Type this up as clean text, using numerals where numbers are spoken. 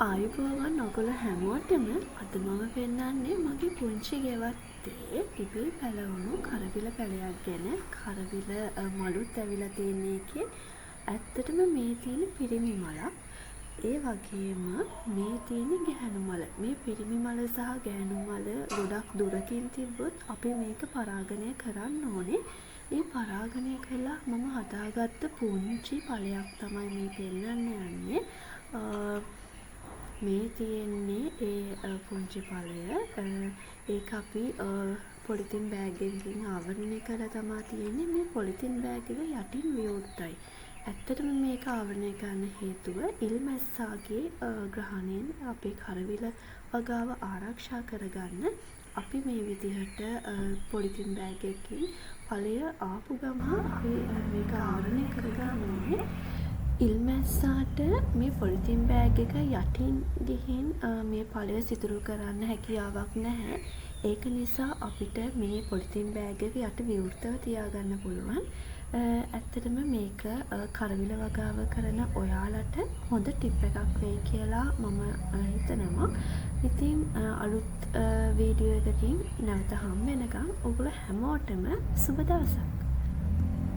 ආයුබෝවන් ඔයගොල්ලෝ හැමෝටම අද මම පෙන්නන්නේ මගේ පුංචි ගෙවත්තේ ඉබේ පැලවුණු කරවිල පැලයක් ගැන. කරවිල මලුත් ඇවිල්ලා තියෙන එකේ ඇත්තටම මේ තියෙන පිරිමි මලක්. ඒ වගේම මේ තියෙන ගැහැණු මල. මේ පිරිමි මල සහ ගැහැණු මල ගොඩක් දුරකින් තිබ්බොත් අපි මේක පරාගණය කරන්න ඕනේ. ඒ පරාගණය කළා මම හදාගත්ත පුංචි පලයක් තමයි මේ පෙන්නන්න යන්නේ. මේ තියෙන්නේ ඒ පුංචි පලය. ඒක අපි පොලිතින් බෑග් එකකින් ආවරණය කරලා තමයි තියෙන්නේ. මේ පොලිතින් බෑග් එක යටින් විවෘතයි. ඇත්තටම මේක ආවරණය කරන්න හේතුව ඉල්මැස්සාගේ ග්‍රහණයෙන් අපේ කරවිල වගාව ආරක්ෂා කරගන්න අපි මේ විදිහට පොලිතින් බෑග් එකකින් පලය ආපු ගමන් අපි මේක ආවරණය කරගන්න ඕනේ. ඉල්මැස්සාට මේ පොලිතින් බෑග් එක යටින් ගිහින් මේ පලය සිදුරු කරන්න හැකියාවක් නැහැ. ඒක නිසා අපිට මේ පොලිතින් බෑග් එක යට විවෘතව තියාගන්න පුළුවන්. ඇත්තටම මේක කරවිල වගාව කරන ඔයාලට හොඳ ටිප් එකක් වෙයි කියලා මම හිතනවා. ඉතින් අලුත් වීඩියෝ එකකින් නැවත හම්බ වෙනකම් ඔයගොල්ලෝ හැමෝටම සුබ දවසක්.